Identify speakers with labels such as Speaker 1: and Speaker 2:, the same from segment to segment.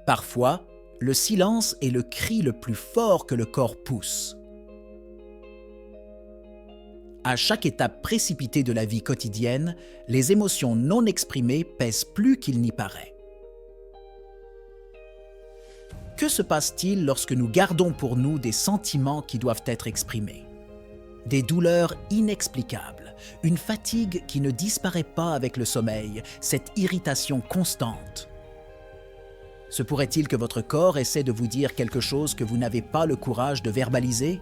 Speaker 1: Parfois, le silence est le cri le plus fort que le corps pousse. À chaque étape précipitée de la vie quotidienne, les émotions non exprimées pèsent plus qu'il n'y paraît. Que se passe-t-il lorsque nous gardons pour nous des sentiments qui doivent être exprimés? Des douleurs inexplicables, une fatigue qui ne disparaît pas avec le sommeil, cette irritation constante. Se pourrait-il que votre corps essaie de vous dire quelque chose que vous n'avez pas le courage de verbaliser?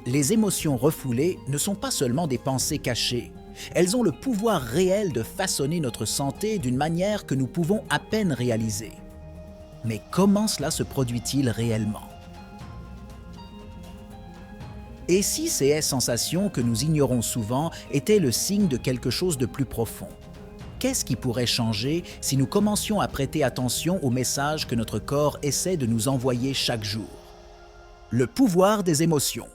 Speaker 1: Les émotions refoulées ne sont pas seulement des pensées cachées. Elles ont le pouvoir réel de façonner notre santé d'une manière que nous pouvons à peine réaliser. Mais comment cela se produit-il réellement? Et si ces sensations que nous ignorons souvent étaient le signe de quelque chose de plus profond? Qu'est-ce qui pourrait changer si nous commencions à prêter attention aux messages que notre corps essaie de nous envoyer chaque jour? Le pouvoir des émotions.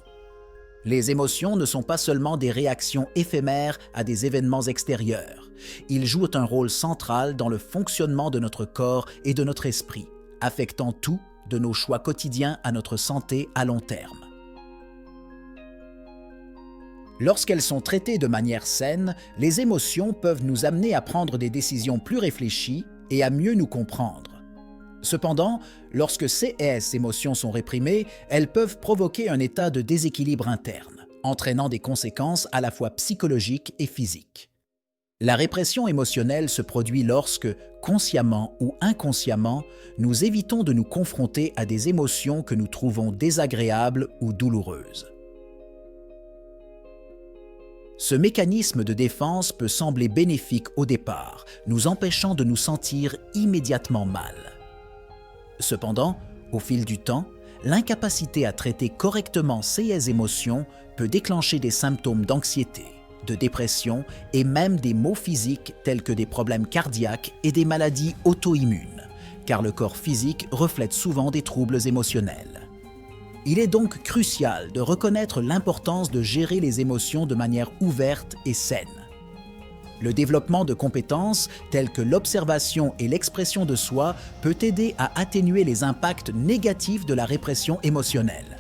Speaker 1: Les émotions ne sont pas seulement des réactions éphémères à des événements extérieurs. Ils jouent un rôle central dans le fonctionnement de notre corps et de notre esprit, affectant tout, de nos choix quotidiens à notre santé à long terme. Lorsqu'elles sont traitées de manière saine, les émotions peuvent nous amener à prendre des décisions plus réfléchies et à mieux nous comprendre. Cependant, lorsque ces émotions sont réprimées, elles peuvent provoquer un état de déséquilibre interne, entraînant des conséquences à la fois psychologiques et physiques. La répression émotionnelle se produit lorsque, consciemment ou inconsciemment, nous évitons de nous confronter à des émotions que nous trouvons désagréables ou douloureuses. Ce mécanisme de défense peut sembler bénéfique au départ, nous empêchant de nous sentir immédiatement mal. Cependant, au fil du temps, l'incapacité à traiter correctement ces émotions peut déclencher des symptômes d'anxiété, de dépression et même des maux physiques tels que des problèmes cardiaques et des maladies auto-immunes, car le corps physique reflète souvent des troubles émotionnels. Il est donc crucial de reconnaître l'importance de gérer les émotions de manière ouverte et saine. Le développement de compétences telles que l'observation et l'expression de soi peut aider à atténuer les impacts négatifs de la répression émotionnelle.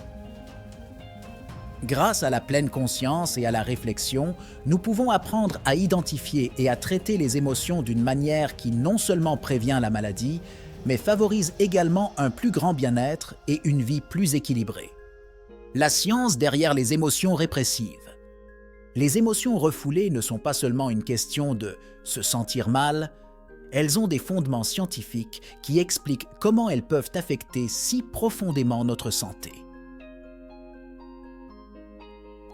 Speaker 1: Grâce à la pleine conscience et à la réflexion, nous pouvons apprendre à identifier et à traiter les émotions d'une manière qui non seulement prévient la maladie, mais favorise également un plus grand bien-être et une vie plus équilibrée. La science derrière les émotions répressives. Les émotions refoulées ne sont pas seulement une question de se sentir mal, elles ont des fondements scientifiques qui expliquent comment elles peuvent affecter si profondément notre santé.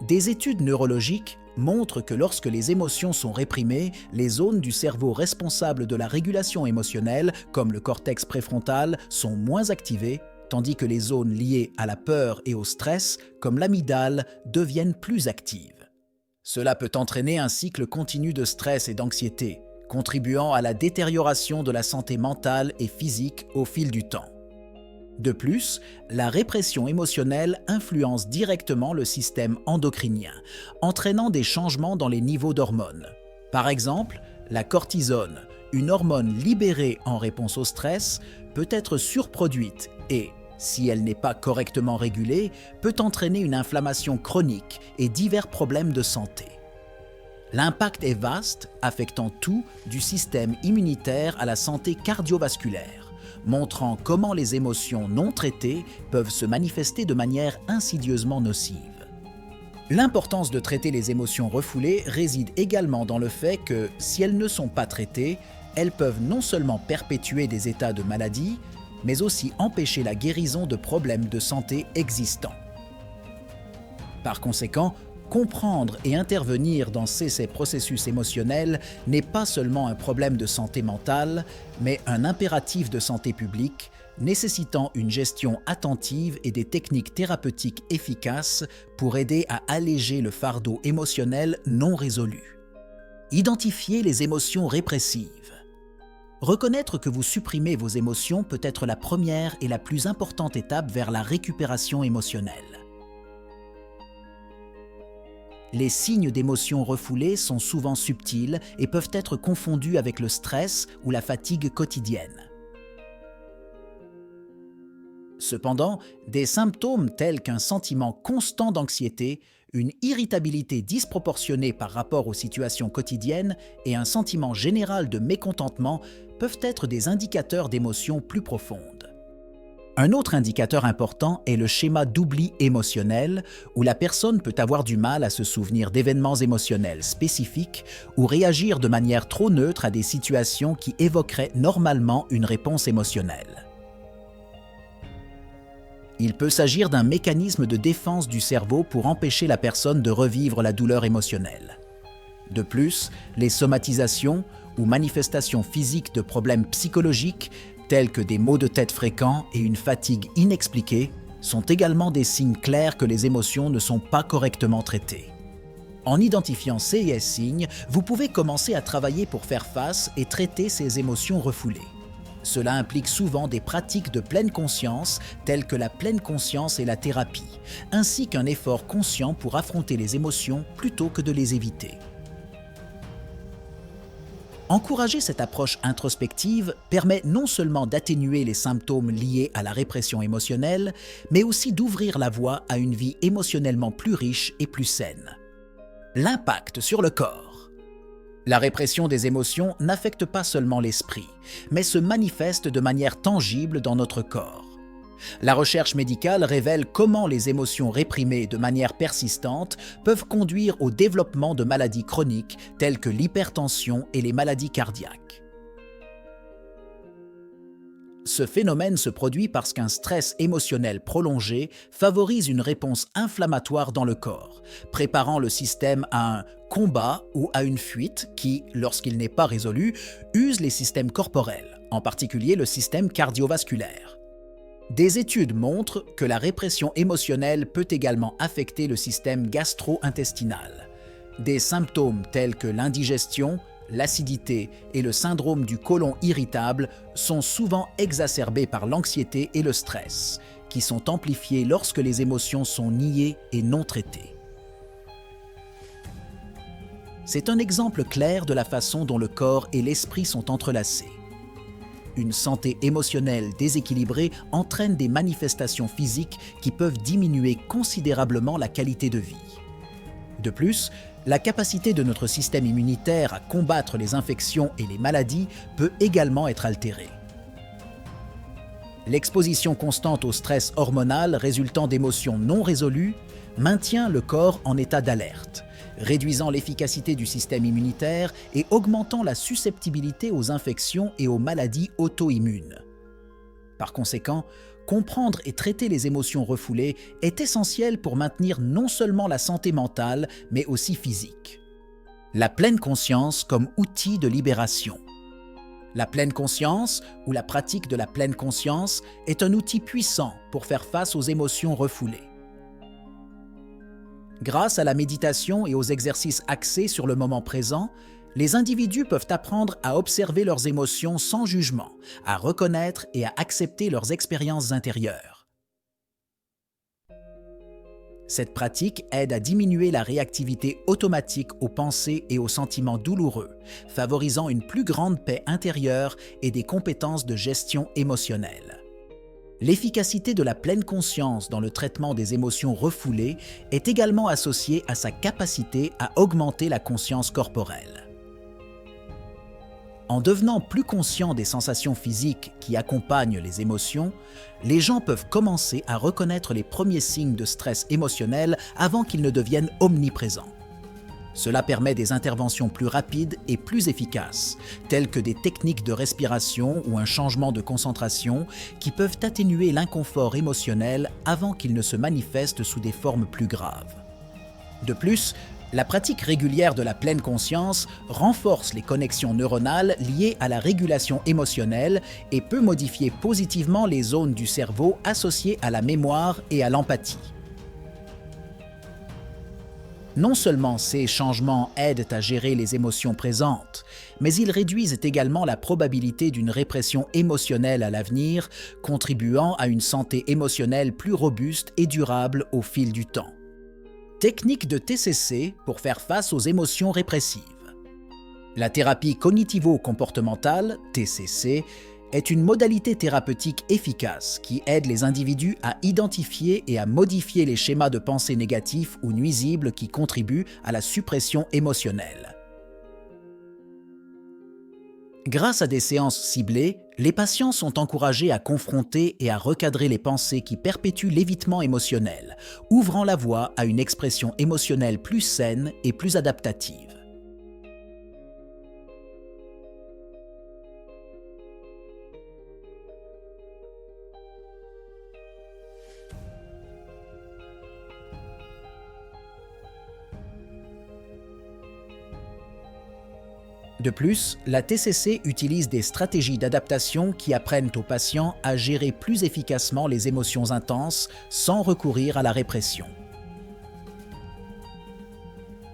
Speaker 1: Des études neurologiques montrent que lorsque les émotions sont réprimées, les zones du cerveau responsables de la régulation émotionnelle, comme le cortex préfrontal, sont moins activées, tandis que les zones liées à la peur et au stress, comme l'amygdale, deviennent plus actives. Cela peut entraîner un cycle continu de stress et d'anxiété, contribuant à la détérioration de la santé mentale et physique au fil du temps. De plus, la répression émotionnelle influence directement le système endocrinien, entraînant des changements dans les niveaux d'hormones. Par exemple, la cortisone, une hormone libérée en réponse au stress, peut être surproduite et, si elle n'est pas correctement régulée, peut entraîner une inflammation chronique et divers problèmes de santé. L'impact est vaste, affectant tout, du système immunitaire à la santé cardiovasculaire, montrant comment les émotions non traitées peuvent se manifester de manière insidieusement nocive. L'importance de traiter les émotions refoulées réside également dans le fait que, si elles ne sont pas traitées, elles peuvent non seulement perpétuer des états de maladie, mais aussi empêcher la guérison de problèmes de santé existants. Par conséquent, comprendre et intervenir dans ces processus émotionnels n'est pas seulement un problème de santé mentale, mais un impératif de santé publique, nécessitant une gestion attentive et des techniques thérapeutiques efficaces pour aider à alléger le fardeau émotionnel non résolu. Identifier les émotions répressives. Reconnaître que vous supprimez vos émotions peut être la première et la plus importante étape vers la récupération émotionnelle. Les signes d'émotions refoulées sont souvent subtils et peuvent être confondus avec le stress ou la fatigue quotidienne. Cependant, des symptômes tels qu'un sentiment constant d'anxiété, une irritabilité disproportionnée par rapport aux situations quotidiennes et un sentiment général de mécontentement peuvent être des indicateurs d'émotions plus profondes. Un autre indicateur important est le schéma d'oubli émotionnel, où la personne peut avoir du mal à se souvenir d'événements émotionnels spécifiques ou réagir de manière trop neutre à des situations qui évoqueraient normalement une réponse émotionnelle. Il peut s'agir d'un mécanisme de défense du cerveau pour empêcher la personne de revivre la douleur émotionnelle. De plus, les somatisations ou manifestations physiques de problèmes psychologiques tels que des maux de tête fréquents et une fatigue inexpliquée, sont également des signes clairs que les émotions ne sont pas correctement traitées. En identifiant ces signes, vous pouvez commencer à travailler pour faire face et traiter ces émotions refoulées. Cela implique souvent des pratiques de pleine conscience, telles que la pleine conscience et la thérapie, ainsi qu'un effort conscient pour affronter les émotions plutôt que de les éviter. Encourager cette approche introspective permet non seulement d'atténuer les symptômes liés à la répression émotionnelle, mais aussi d'ouvrir la voie à une vie émotionnellement plus riche et plus saine. L'impact sur le corps. La répression des émotions n'affecte pas seulement l'esprit, mais se manifeste de manière tangible dans notre corps. La recherche médicale révèle comment les émotions réprimées de manière persistante peuvent conduire au développement de maladies chroniques telles que l'hypertension et les maladies cardiaques. Ce phénomène se produit parce qu'un stress émotionnel prolongé favorise une réponse inflammatoire dans le corps, préparant le système à un combat ou à une fuite qui, lorsqu'il n'est pas résolu, use les systèmes corporels, en particulier le système cardiovasculaire. Des études montrent que la répression émotionnelle peut également affecter le système gastro-intestinal. Des symptômes tels que l'indigestion, l'acidité et le syndrome du côlon irritable sont souvent exacerbés par l'anxiété et le stress, qui sont amplifiés lorsque les émotions sont niées et non traitées. C'est un exemple clair de la façon dont le corps et l'esprit sont entrelacés. Une santé émotionnelle déséquilibrée entraîne des manifestations physiques qui peuvent diminuer considérablement la qualité de vie. De plus, la capacité de notre système immunitaire à combattre les infections et les maladies peut également être altérée. L'exposition constante au stress hormonal résultant d'émotions non résolues maintient le corps en état d'alerte, réduisant l'efficacité du système immunitaire et augmentant la susceptibilité aux infections et aux maladies auto-immunes. Par conséquent, comprendre et traiter les émotions refoulées est essentiel pour maintenir non seulement la santé mentale, mais aussi physique. La pleine conscience comme outil de libération. La pleine conscience, ou la pratique de la pleine conscience, est un outil puissant pour faire face aux émotions refoulées. Grâce à la méditation et aux exercices axés sur le moment présent, les individus peuvent apprendre à observer leurs émotions sans jugement, à reconnaître et à accepter leurs expériences intérieures. Cette pratique aide à diminuer la réactivité automatique aux pensées et aux sentiments douloureux, favorisant une plus grande paix intérieure et des compétences de gestion émotionnelle. L'efficacité de la pleine conscience dans le traitement des émotions refoulées est également associée à sa capacité à augmenter la conscience corporelle. En devenant plus conscients des sensations physiques qui accompagnent les émotions, les gens peuvent commencer à reconnaître les premiers signes de stress émotionnel avant qu'ils ne deviennent omniprésents. Cela permet des interventions plus rapides et plus efficaces, telles que des techniques de respiration ou un changement de concentration qui peuvent atténuer l'inconfort émotionnel avant qu'il ne se manifeste sous des formes plus graves. De plus, la pratique régulière de la pleine conscience renforce les connexions neuronales liées à la régulation émotionnelle et peut modifier positivement les zones du cerveau associées à la mémoire et à l'empathie. Non seulement ces changements aident à gérer les émotions présentes, mais ils réduisent également la probabilité d'une répression émotionnelle à l'avenir, contribuant à une santé émotionnelle plus robuste et durable au fil du temps. Technique de TCC pour faire face aux émotions répressives. La thérapie cognitivo-comportementale, TCC, est une modalité thérapeutique efficace qui aide les individus à identifier et à modifier les schémas de pensée négatifs ou nuisibles qui contribuent à la suppression émotionnelle. Grâce à des séances ciblées, les patients sont encouragés à confronter et à recadrer les pensées qui perpétuent l'évitement émotionnel, ouvrant la voie à une expression émotionnelle plus saine et plus adaptative. De plus, la TCC utilise des stratégies d'adaptation qui apprennent aux patients à gérer plus efficacement les émotions intenses sans recourir à la répression.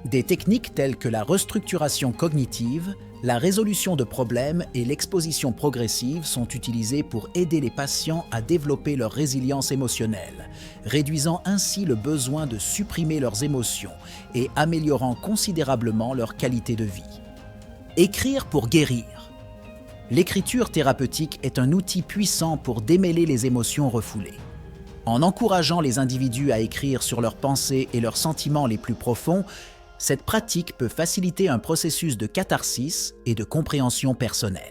Speaker 1: Des techniques telles que la restructuration cognitive, la résolution de problèmes et l'exposition progressive sont utilisées pour aider les patients à développer leur résilience émotionnelle, réduisant ainsi le besoin de supprimer leurs émotions et améliorant considérablement leur qualité de vie. Écrire pour guérir. L'écriture thérapeutique est un outil puissant pour démêler les émotions refoulées. En encourageant les individus à écrire sur leurs pensées et leurs sentiments les plus profonds, cette pratique peut faciliter un processus de catharsis et de compréhension personnelle.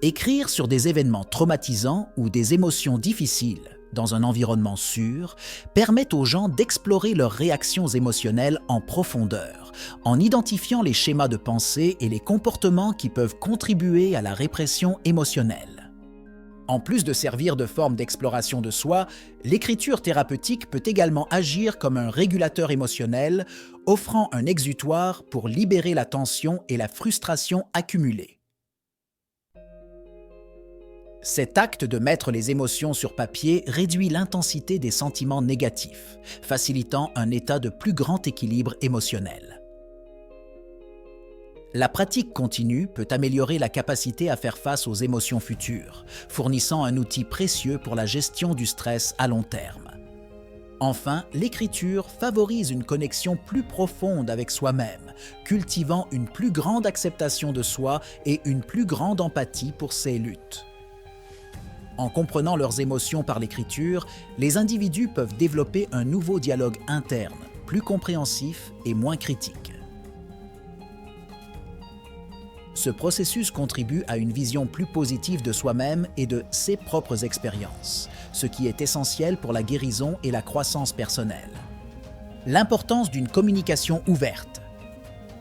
Speaker 1: Écrire sur des événements traumatisants ou des émotions difficiles dans un environnement sûr permet aux gens d'explorer leurs réactions émotionnelles en profondeur, en identifiant les schémas de pensée et les comportements qui peuvent contribuer à la répression émotionnelle. En plus de servir de forme d'exploration de soi, l'écriture thérapeutique peut également agir comme un régulateur émotionnel, offrant un exutoire pour libérer la tension et la frustration accumulées. Cet acte de mettre les émotions sur papier réduit l'intensité des sentiments négatifs, facilitant un état de plus grand équilibre émotionnel. La pratique continue peut améliorer la capacité à faire face aux émotions futures, fournissant un outil précieux pour la gestion du stress à long terme. Enfin, l'écriture favorise une connexion plus profonde avec soi-même, cultivant une plus grande acceptation de soi et une plus grande empathie pour ses luttes. En comprenant leurs émotions par l'écriture, les individus peuvent développer un nouveau dialogue interne, plus compréhensif et moins critique. Ce processus contribue à une vision plus positive de soi-même et de ses propres expériences, ce qui est essentiel pour la guérison et la croissance personnelle. L'importance d'une communication ouverte.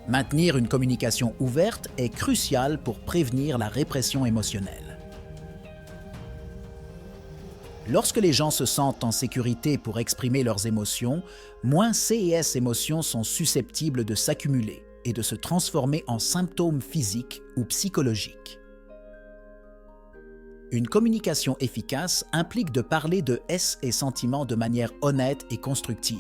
Speaker 1: Maintenir une communication ouverte est crucial pour prévenir la répression émotionnelle. Lorsque les gens se sentent en sécurité pour exprimer leurs émotions, moins C et S émotions sont susceptibles de s'accumuler et de se transformer en symptômes physiques ou psychologiques. Une communication efficace implique de parler de S et sentiments de manière honnête et constructive,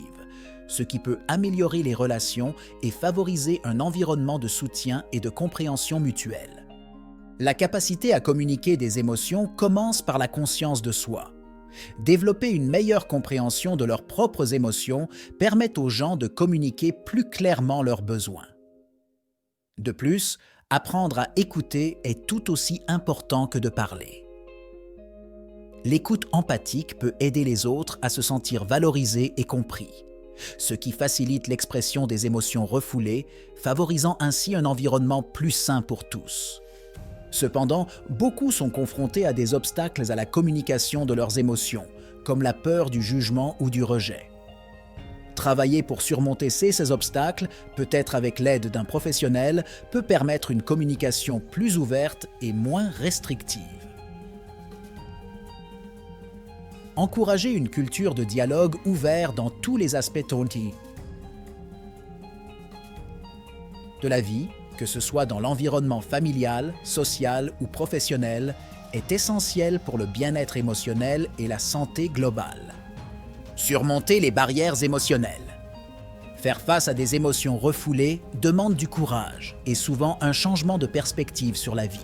Speaker 1: ce qui peut améliorer les relations et favoriser un environnement de soutien et de compréhension mutuelle. La capacité à communiquer des émotions commence par la conscience de soi. Développer une meilleure compréhension de leurs propres émotions permet aux gens de communiquer plus clairement leurs besoins. De plus, apprendre à écouter est tout aussi important que de parler. L'écoute empathique peut aider les autres à se sentir valorisés et compris, ce qui facilite l'expression des émotions refoulées, favorisant ainsi un environnement plus sain pour tous. Cependant, beaucoup sont confrontés à des obstacles à la communication de leurs émotions, comme la peur du jugement ou du rejet. Travailler pour surmonter ces obstacles, peut-être avec l'aide d'un professionnel, peut permettre une communication plus ouverte et moins restrictive. Encourager une culture de dialogue ouvert dans tous les aspects de la vie, que ce soit dans l'environnement familial, social ou professionnel, est essentiel pour le bien-être émotionnel et la santé globale. Surmonter les barrières émotionnelles. Faire face à des émotions refoulées demande du courage et souvent un changement de perspective sur la vie.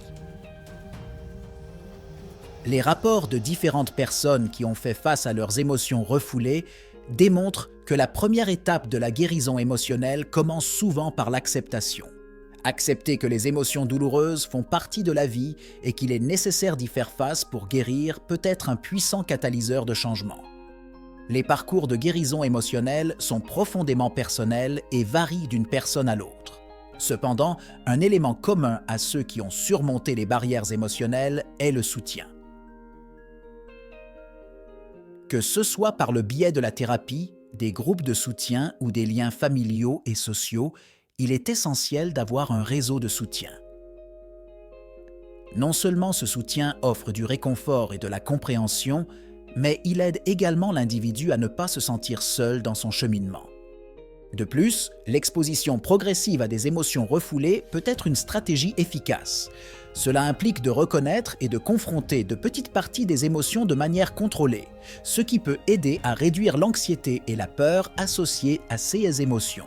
Speaker 1: Les rapports de différentes personnes qui ont fait face à leurs émotions refoulées démontrent que la première étape de la guérison émotionnelle commence souvent par l'acceptation. Accepter que les émotions douloureuses font partie de la vie et qu'il est nécessaire d'y faire face pour guérir peut être un puissant catalyseur de changement. Les parcours de guérison émotionnelle sont profondément personnels et varient d'une personne à l'autre. Cependant, un élément commun à ceux qui ont surmonté les barrières émotionnelles est le soutien. Que ce soit par le biais de la thérapie, des groupes de soutien ou des liens familiaux et sociaux, il est essentiel d'avoir un réseau de soutien. Non seulement ce soutien offre du réconfort et de la compréhension, mais il aide également l'individu à ne pas se sentir seul dans son cheminement. De plus, l'exposition progressive à des émotions refoulées peut être une stratégie efficace. Cela implique de reconnaître et de confronter de petites parties des émotions de manière contrôlée, ce qui peut aider à réduire l'anxiété et la peur associées à ces émotions.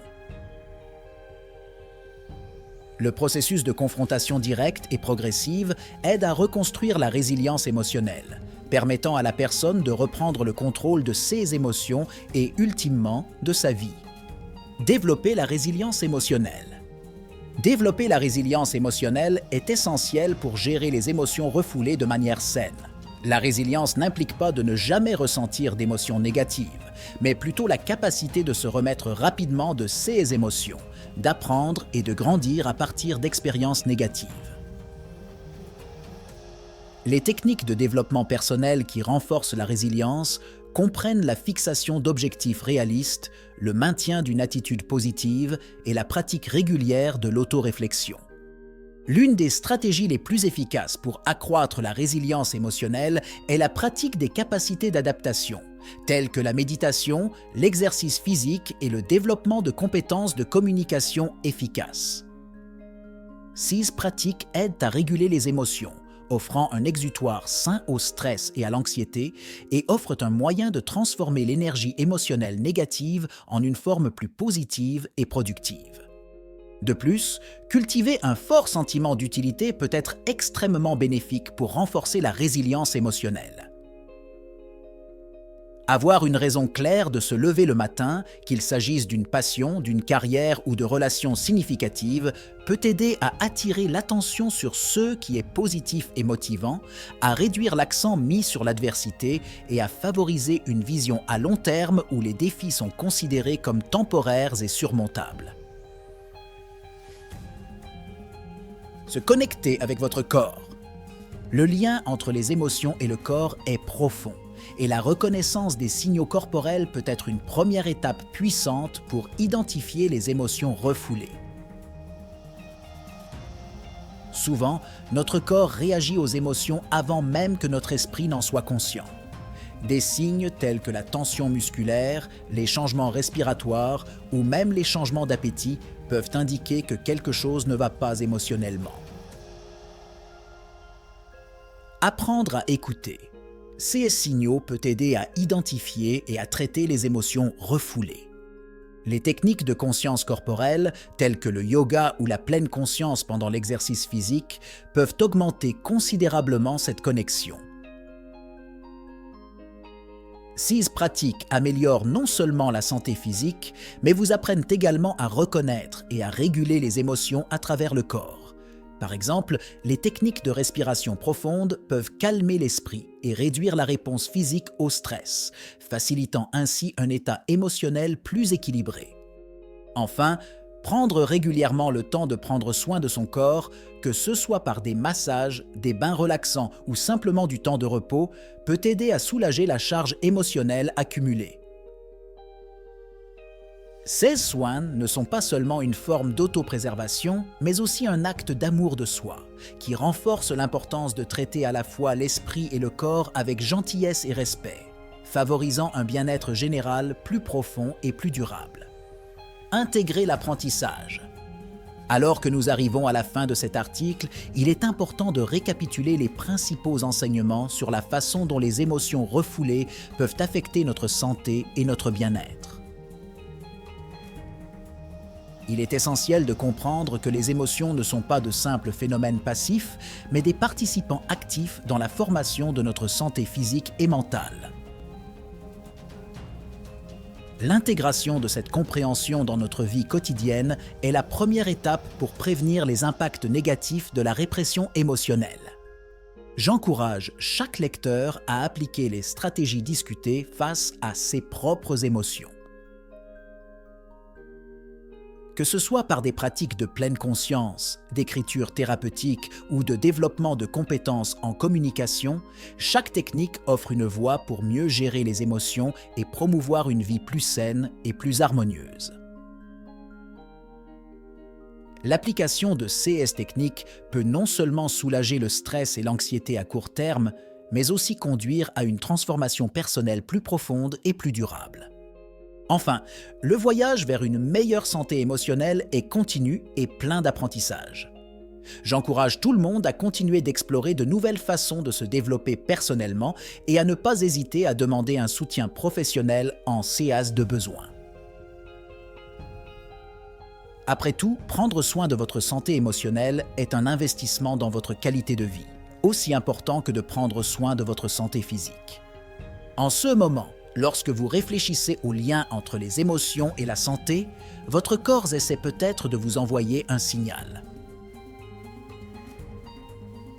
Speaker 1: Le processus de confrontation directe et progressive aide à reconstruire la résilience émotionnelle, permettant à la personne de reprendre le contrôle de ses émotions et, ultimement, de sa vie. Développer la résilience émotionnelle. Développer la résilience émotionnelle est essentiel pour gérer les émotions refoulées de manière saine. La résilience n'implique pas de ne jamais ressentir d'émotions négatives, mais plutôt la capacité de se remettre rapidement de ces émotions, d'apprendre et de grandir à partir d'expériences négatives. Les techniques de développement personnel qui renforcent la résilience comprennent la fixation d'objectifs réalistes, le maintien d'une attitude positive et la pratique régulière de l'autoréflexion. L'une des stratégies les plus efficaces pour accroître la résilience émotionnelle est la pratique des capacités d'adaptation, telles que la méditation, l'exercice physique et le développement de compétences de communication efficaces. Ces pratiques aident à réguler les émotions, offrant un exutoire sain au stress et à l'anxiété, et offrent un moyen de transformer l'énergie émotionnelle négative en une forme plus positive et productive. De plus, cultiver un fort sentiment d'utilité peut être extrêmement bénéfique pour renforcer la résilience émotionnelle. Avoir une raison claire de se lever le matin, qu'il s'agisse d'une passion, d'une carrière ou de relations significatives, peut aider à attirer l'attention sur ce qui est positif et motivant, à réduire l'accent mis sur l'adversité et à favoriser une vision à long terme où les défis sont considérés comme temporaires et surmontables. Se connecter avec votre corps. Le lien entre les émotions et le corps est profond, et la reconnaissance des signaux corporels peut être une première étape puissante pour identifier les émotions refoulées. Souvent, notre corps réagit aux émotions avant même que notre esprit n'en soit conscient. Des signes tels que la tension musculaire, les changements respiratoires ou même les changements d'appétit peuvent indiquer que quelque chose ne va pas émotionnellement. Apprendre à écouter. Ces signaux peuvent aider à identifier et à traiter les émotions refoulées. Les techniques de conscience corporelle, telles que le yoga ou la pleine conscience pendant l'exercice physique, peuvent augmenter considérablement cette connexion. Ces pratiques améliorent non seulement la santé physique, mais vous apprennent également à reconnaître et à réguler les émotions à travers le corps. Par exemple, les techniques de respiration profonde peuvent calmer l'esprit et réduire la réponse physique au stress, facilitant ainsi un état émotionnel plus équilibré. Enfin, prendre régulièrement le temps de prendre soin de son corps, que ce soit par des massages, des bains relaxants ou simplement du temps de repos, peut aider à soulager la charge émotionnelle accumulée. Ces soins ne sont pas seulement une forme d'autopréservation, mais aussi un acte d'amour de soi, qui renforce l'importance de traiter à la fois l'esprit et le corps avec gentillesse et respect, favorisant un bien-être général plus profond et plus durable. Intégrer l'apprentissage. Alors que nous arrivons à la fin de cet article, il est important de récapituler les principaux enseignements sur la façon dont les émotions refoulées peuvent affecter notre santé et notre bien-être. Il est essentiel de comprendre que les émotions ne sont pas de simples phénomènes passifs, mais des participants actifs dans la formation de notre santé physique et mentale. L'intégration de cette compréhension dans notre vie quotidienne est la première étape pour prévenir les impacts négatifs de la répression émotionnelle. J'encourage chaque lecteur à appliquer les stratégies discutées face à ses propres émotions. Que ce soit par des pratiques de pleine conscience, d'écriture thérapeutique ou de développement de compétences en communication, chaque technique offre une voie pour mieux gérer les émotions et promouvoir une vie plus saine et plus harmonieuse. L'application de CS techniques peut non seulement soulager le stress et l'anxiété à court terme, mais aussi conduire à une transformation personnelle plus profonde et plus durable. Enfin, le voyage vers une meilleure santé émotionnelle est continu et plein d'apprentissage. J'encourage tout le monde à continuer d'explorer de nouvelles façons de se développer personnellement et à ne pas hésiter à demander un soutien professionnel en cas de besoin. Après tout, prendre soin de votre santé émotionnelle est un investissement dans votre qualité de vie, aussi important que de prendre soin de votre santé physique. En ce moment, lorsque vous réfléchissez au lien entre les émotions et la santé, votre corps essaie peut-être de vous envoyer un signal.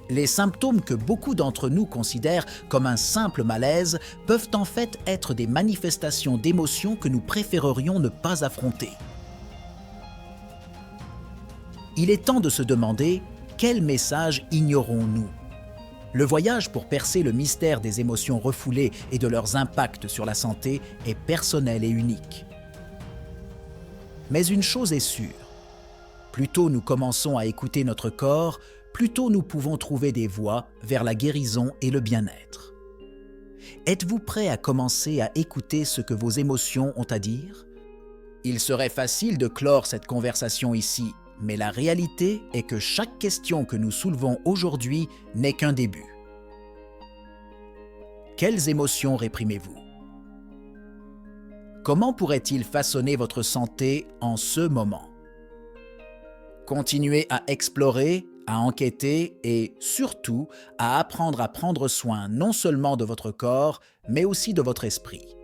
Speaker 1: Les symptômes que beaucoup d'entre nous considèrent comme un simple malaise peuvent en fait être des manifestations d'émotions que nous préférerions ne pas affronter. Il est temps de se demander quel message ignorons-nous ? Le voyage pour percer le mystère des émotions refoulées et de leurs impacts sur la santé est personnel et unique. Mais une chose est sûre, plus tôt nous commençons à écouter notre corps, plus tôt nous pouvons trouver des voies vers la guérison et le bien-être. Êtes-vous prêt à commencer à écouter ce que vos émotions ont à dire ? Il serait facile de clore cette conversation ici, mais la réalité est que chaque question que nous soulevons aujourd'hui n'est qu'un début. Quelles émotions réprimez-vous ? Comment pourrait-il façonner votre santé en ce moment ? Continuez à explorer, à enquêter et, surtout, à apprendre à prendre soin non seulement de votre corps, mais aussi de votre esprit.